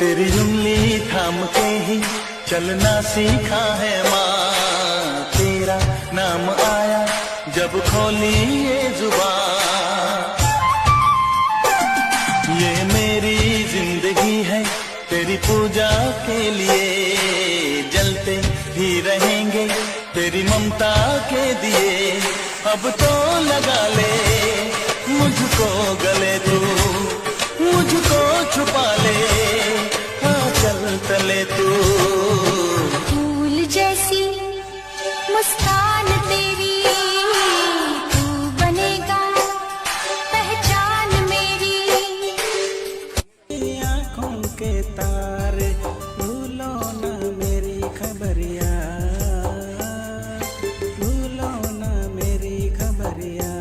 तेरी उंगली थाम के ही चलना सीखा है माँ। तेरा नाम आया जब खोली ये जुबान। ये मेरी जिंदगी है तेरी पूजा के लिए, जलते ही रहेंगे तेरी ममता के दिए। अब तो लगा ले मुझको गले तू, मुझको छुपा ले आंचल तले तू। फूल जैसी मुस्कान तेरी, तू बनेगा पहचान मेरी। आँखों के तारे भूलो ना मेरी खबरिया, भूलो ना मेरी खबरिया।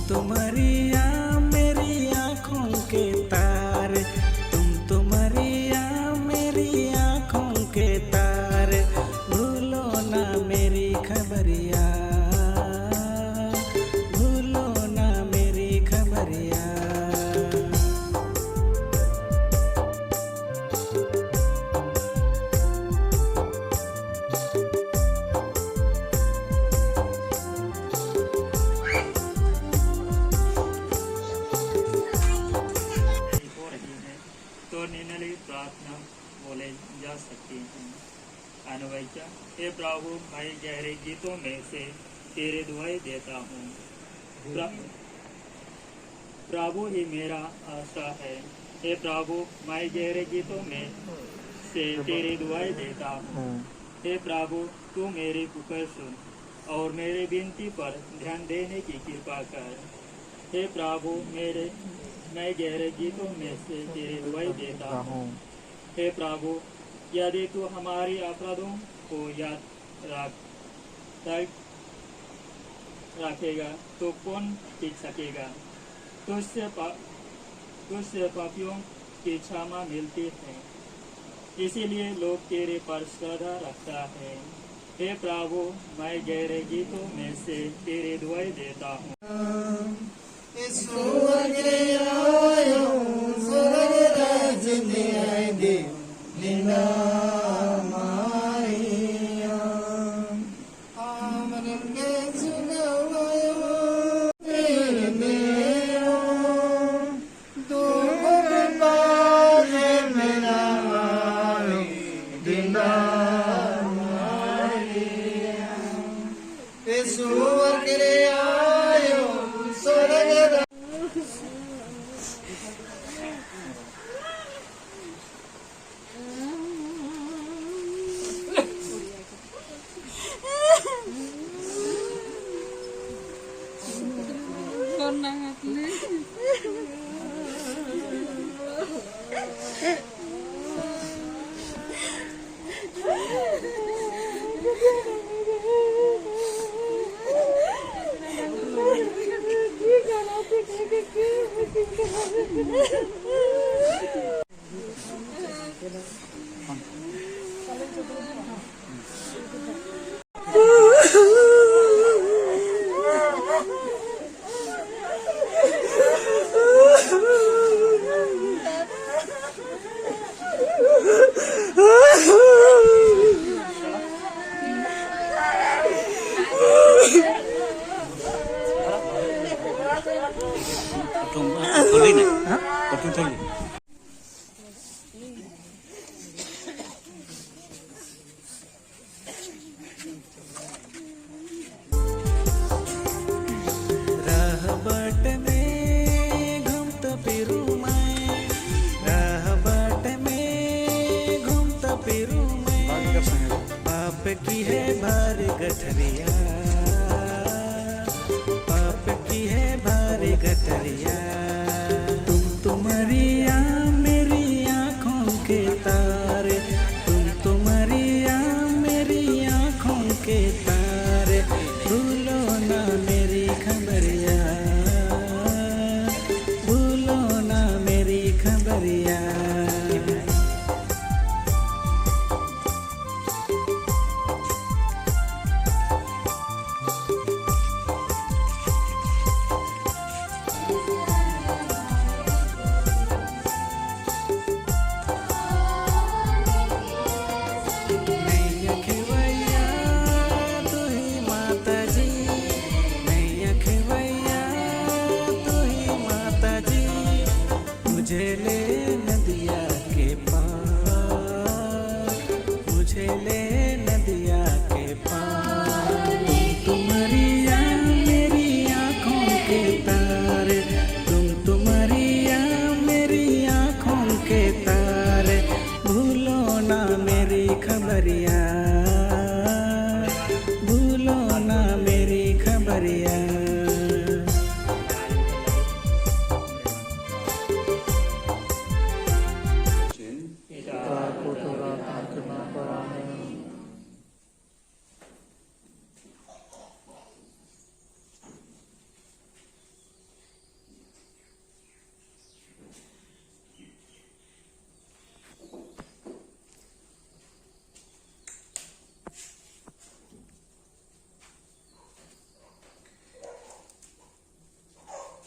तुम्हारी मेरी आँखों के तारे, तुम्हारी मेरी आँखों के तारे। भूलो ना मेरी खबरिया, भूलो ना मेरी खबरिया। तो निम्नलिखित प्रार्थना बोले जा सकती हैं। अन्वयिका, हे प्रभु मैं गहरे गीतों में से तेरे दुआएं देता हूँ। प्रभु ही मेरा आशा है। हे प्रभु मैं गहरे गीतों में से तेरे दुआएं देता हूँ। हे प्रभु तू मेरी पुकार सुन और मेरे विनती पर ध्यान देने की कृपा कर। हे प्रभु मैं गहरे गीतों में से तेरे दुआएं देता हूँ। हे प्रभु यदि तू हमारी अपराधों को याद रखेगा तो कौन टिक सकेगा। तुझसे पापियों की क्षमा मिलती है, इसीलिए लोग तेरे पर श्रद्धा रखता है। हे प्रभु मैं गहरे गीतों में से तेरे दुआएं देता हूँ। की है भारी गठरिया, पाप की है भारी गठरिया। तुम्हारी मेरी आँखों के तारे, तुम्हारी मेरी आँखों के तारे। भूलो ना मेरी खबरिया, भूलो ना मेरी खबरिया।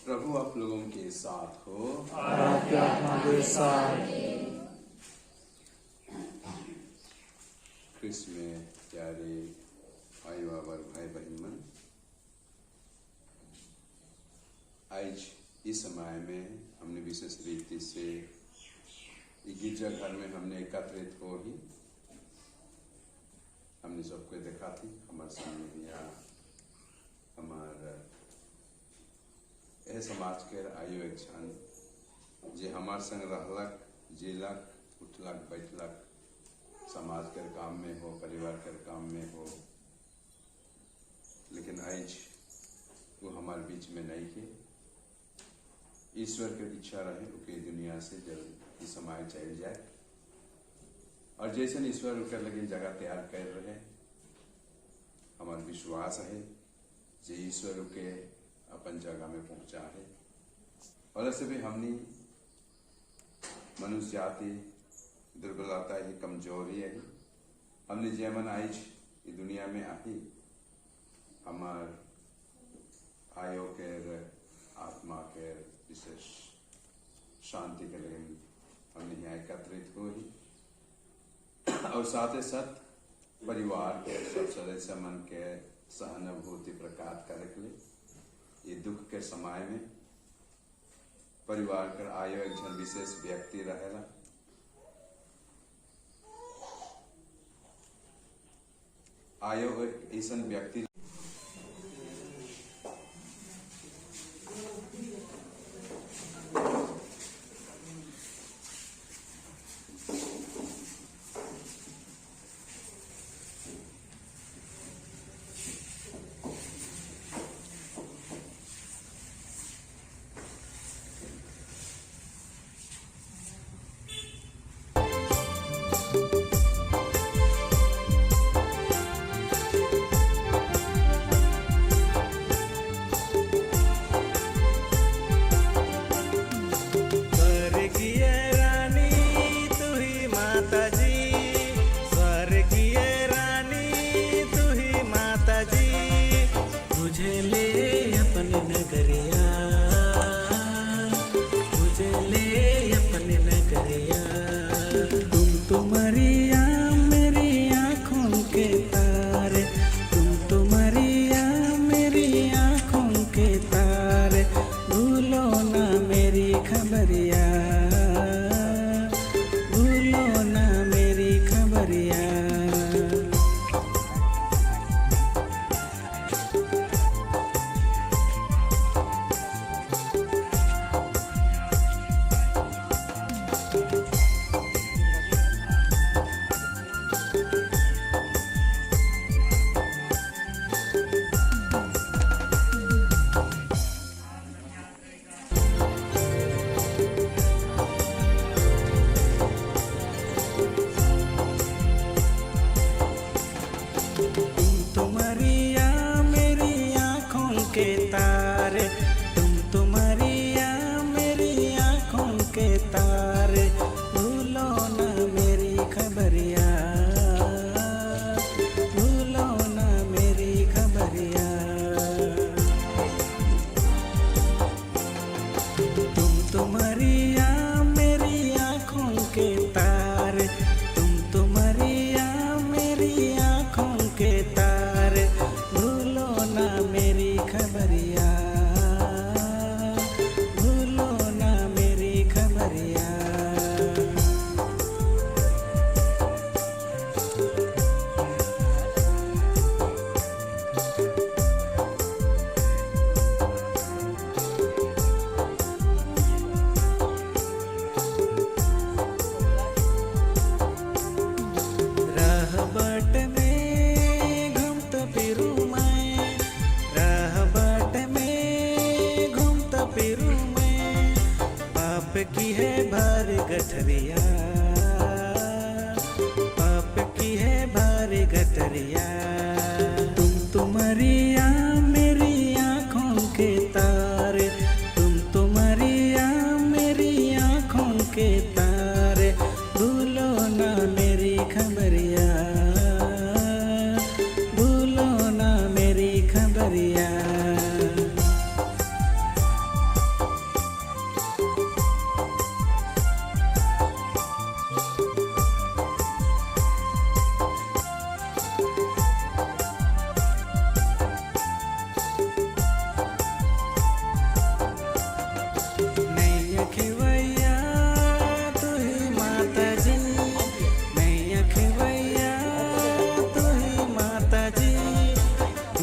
प्रभु आप लोगों के साथ हो। आपके आत्मा के साथ। ख्रिस्त में प्यारे भाई और भाई बहन मन, आज इस समय में हमने विशेष रीति से गिरजा घर में हमने एकत्रित हो ही हमने सबको देखा थी हमारे सामने या हमारे यह समाज के आयु एक क्षण जे हमारे संग रहलक जिलक उठलक बैठलक समाज के काम में हो परिवार के काम में हो, लेकिन आज वो हमारे बीच में नहीं है। ईश्वर की इच्छा रहे उनके दुनिया से जल्द समय चल जाए और जैसे ईश्वर उनके लगे जगह तैयार कर रहे हमारा विश्वास है जे ईश्वर के अपन जगह में पहुंचा है। और ऐसे भी हमने मनुष्य जाति दुर्बलता ही कमजोरी है हमने जेमन आज ये दुनिया में आई हमार आयो के आत्मा के विशेष शांति के लिए हमने यहाँ एकत्रित हो ही और साथ ही साथ परिवार के सब सदस्य मन के सहानुभूति प्रकट करे के लिए ये दुख के समय में परिवार कर आयो एक जन विशेष व्यक्ति रहेला आयो एक ऐसा व्यक्ति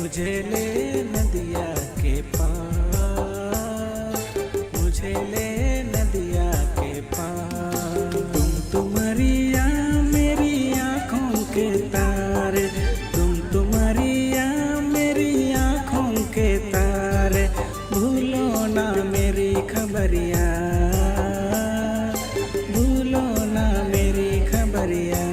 मुझे ले नदिया के पार, मुझे ले नदिया के पार। तुम्हारिया मेरी आँखों के तारे, तुम्हारिया मेरी आँखों के तारे। भूलो ना मेरी खबरिया, भूलो ना मेरी खबरिया।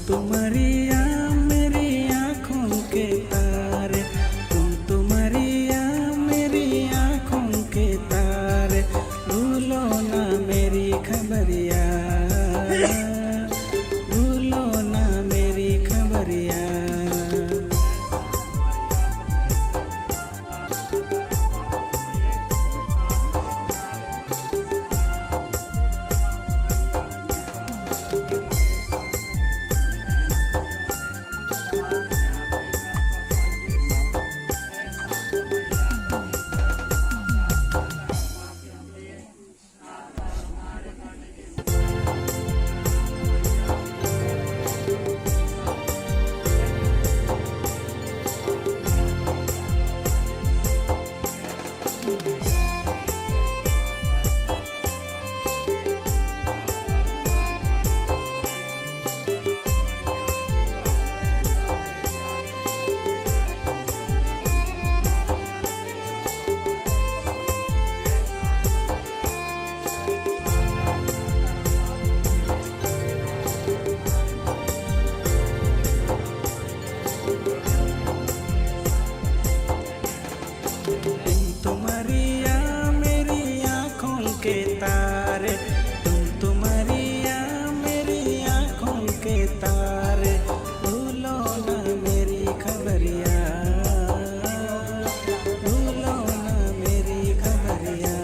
तुम्हारिया मेरी आँखों के तारे, तुम्हारिया मेरी आँखों के तारे। भूलो ना मेरी खबरिया, भूलो ना मेरी खबरिया। तुम्हारिया मेरी आँखों के तारे, तुम्हारिया मेरी आँखों के तारे। भूलो ना मेरी खबरिया, भूलो ना मेरी खबरिया।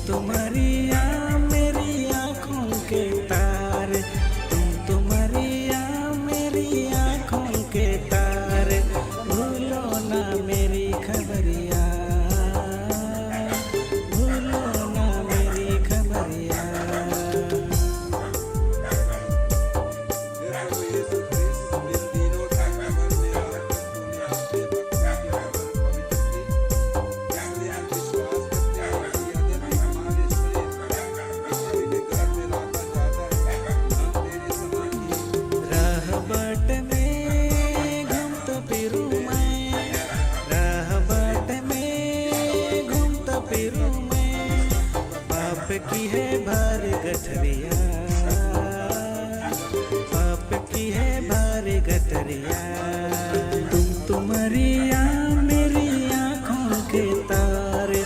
तुम्हारिया मेरी आँखों के तारे, तुम्हारिया मेरी आँखों के तारे। भूलो ना मेरी खबरिया, भूलो ना मेरी खबरिया। रहबट में घूमता फिरूं मैं, रहबट में घूमता फिरूं मैं। पाप की है भारी गठरिया, पाप की है भारी गठरिया। तुम्हारिया मेरी आँखों के तारे,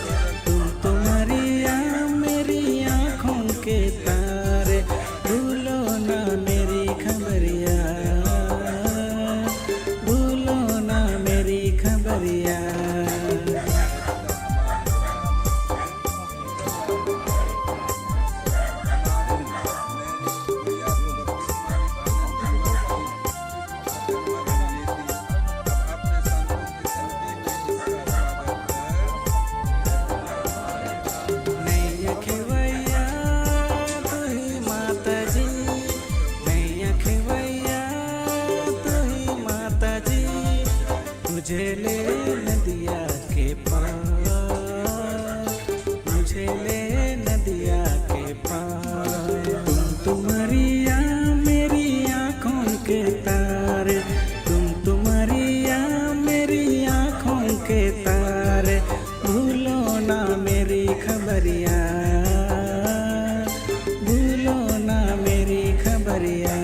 तुम्हारिया मेरी आँखों के तारे। भूलो ना मेरी खबरिया, भूलो ना मेरी खबरिया। नैया खेवैया तू ही माता जी, नैया खेवैया तू ही माता जी। मुझे ले नदिया के पार, मुझे ले नदिया के पार। तुम्हारिया मेरी आँखों के तारे, तुम्हारिया मेरी आँखों के तारे। भूलो ना मेरी खबरिया, भूलो ना मेरी खबरिया।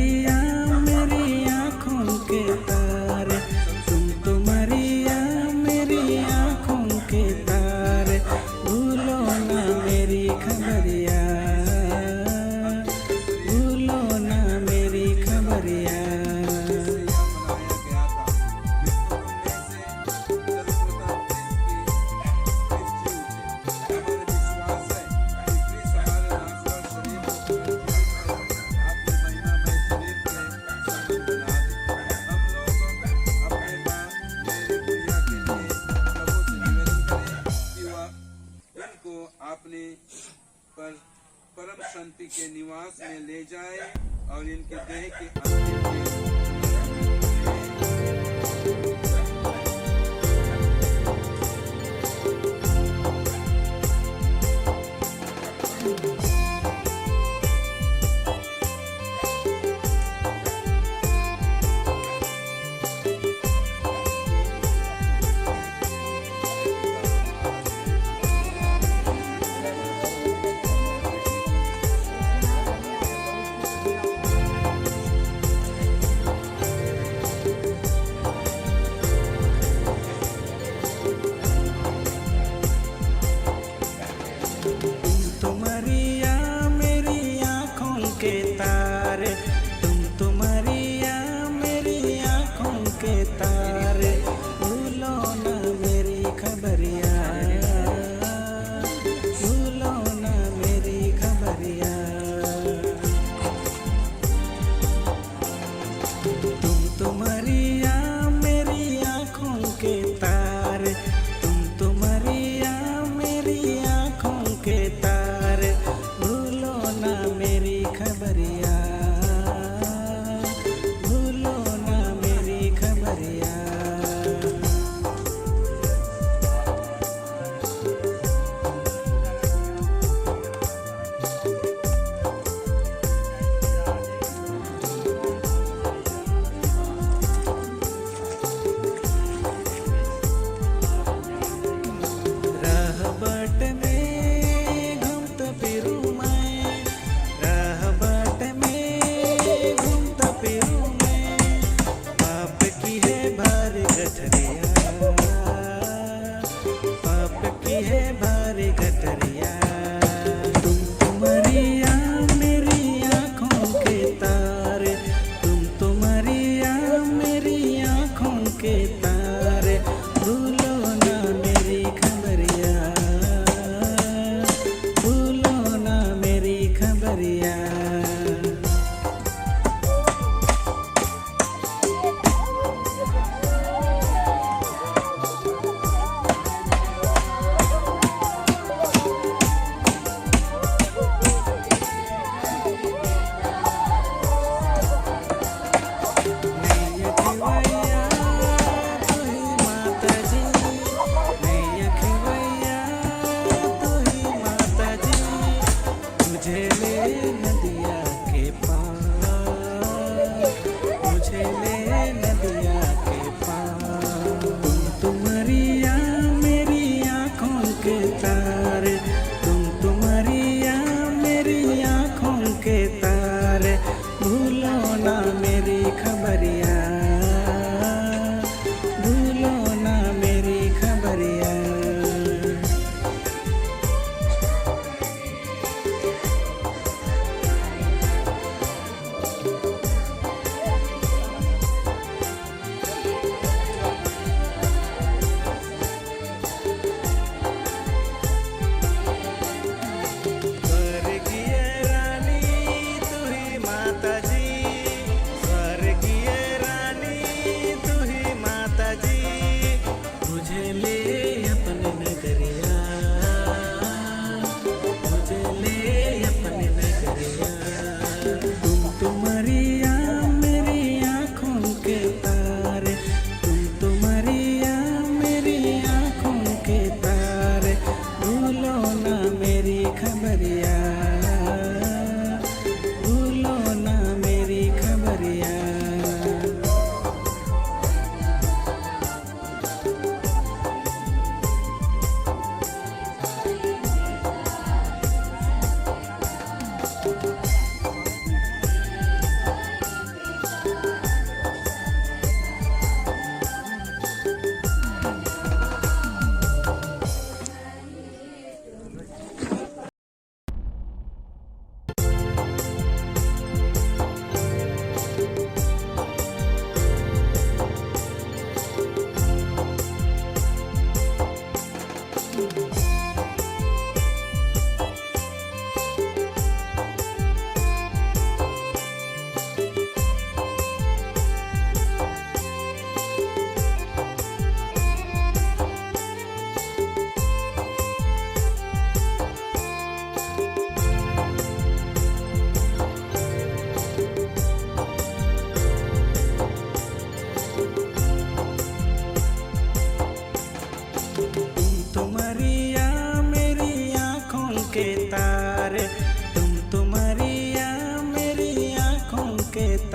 मरिया मेरी आँखों के तारे, तुम तो मरिया मेरी आँखों के तारे, भूलो ना मेरी खबरिया, भूलो ना मेरी खबरिया। आपने परम शांति के निवास में ले जाए और इनके देह के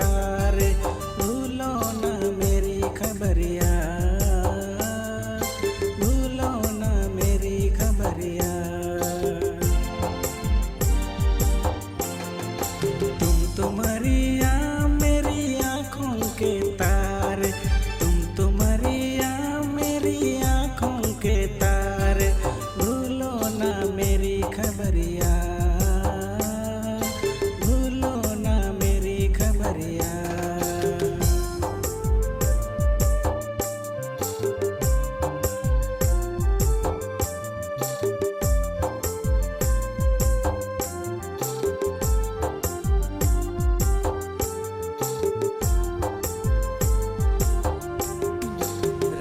तार, भूलो ना मेरी खबरिया, भूलो ना मेरी खबरिया। तुम तो मरिया मेरी आँखों के तार, तुम तो मरिया मेरी आँखों के तार, भूलो ना मेरी खबरिया, भूलो ना मेरी खबरिया।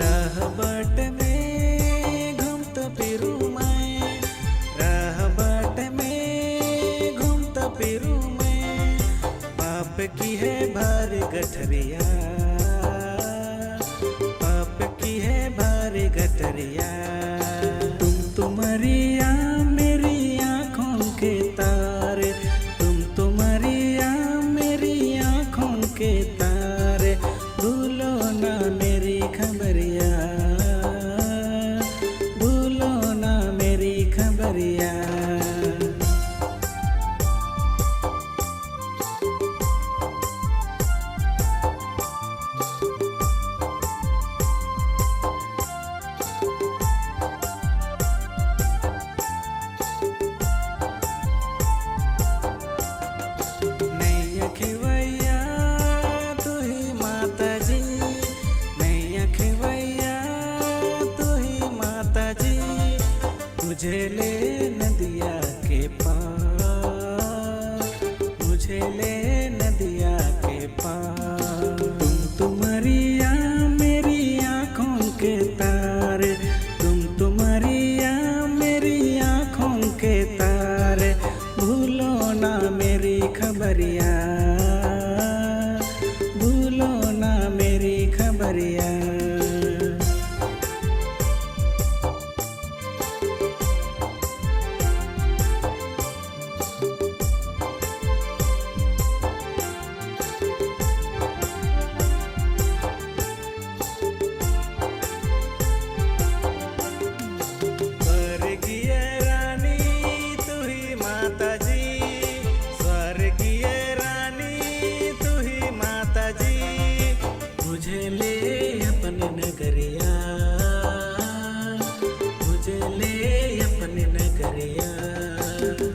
रहबट में घूमत फिरूं मैं, रहबट में घूमत फिरूं मैं, पाप की है भारी गठरिया, पाप की है भारी गठरिया। तुम तो मरिया मेरी आँखों के तार, तुम तो मरिया मेरी आँखों के तार, भूलो ना मेरी खबरिया, भूलो ना मेरी खबरिया। नहीं अखिवैया तू ही माता जी, नहीं अखिवैया तू ही माता जी, मुझे ले नदिया के पार, मुझे ले नदिया के पार। तुम तो मरिया मेरी आँखों के तार, तुम तो मरिया मेरी आँखों के तार, भूलो ना मेरी खबरिया, भूलो ना मेरी खबरिया। स्वर्गीय रानी तू ही माता जी, स्वर्गीय रानी तू ही माता जी, मुझे ले अपने नगरिया, मुझे ले अपने नगरिया।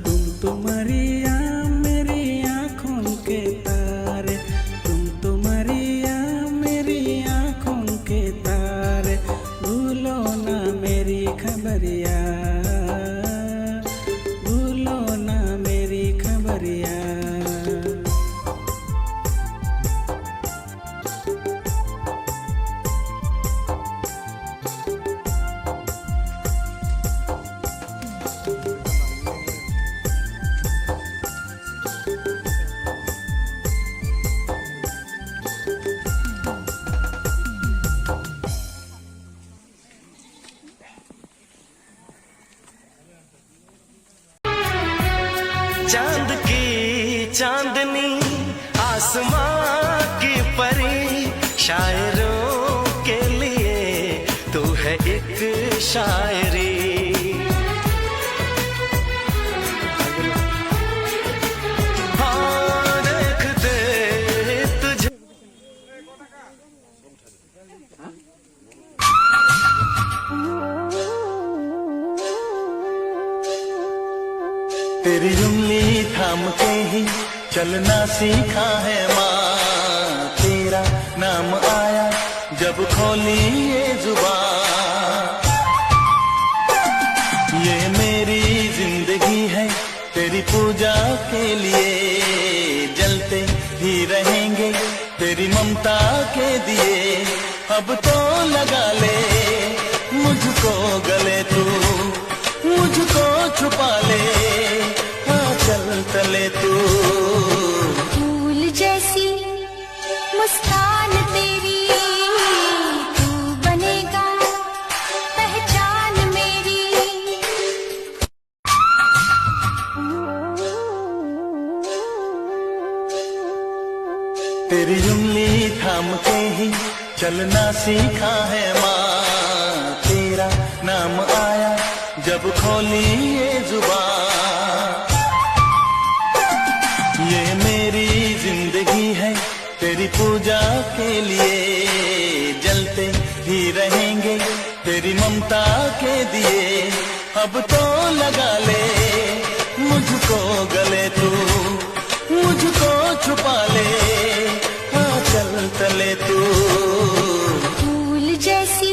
तुम तो मरिया मेरी आँखों के तार, तुम तो मरिया मेरी आँखों के तार, भूलो ना मेरी खबरिया, भूलो ना मेरी खबरिया। चांद की चांदनी आसमां की परी, शायरों के लिए तू है एक शायरी। हाँ देखते तुझे तेरी उंगली थाम के ही चलना सीखा है माँ, तेरा नाम आया जब खोली ये जुबान। ये मेरी जिंदगी है तेरी पूजा के लिए, जलते ही रहेंगे तेरी ममता के दिए। अब तो लगा ले मुझको गले तू, मुझको छुपा ले आंचल तले तू। फूल जैसी मुस्कान तेरी, तू बनेगा पहचान मेरी। तेरी तेरी उंगली थाम के ही चलना सीखा है माँ, तेरा नाम आया जब खोली ये जुबान। ये मेरी जिंदगी है तेरी पूजा के लिए, जलते ही रहेंगे तेरी ममता के दिए। अब तो लगा ले मुझको गले तू, मुझको छुपा ले आंचल तले तू। फूल जैसी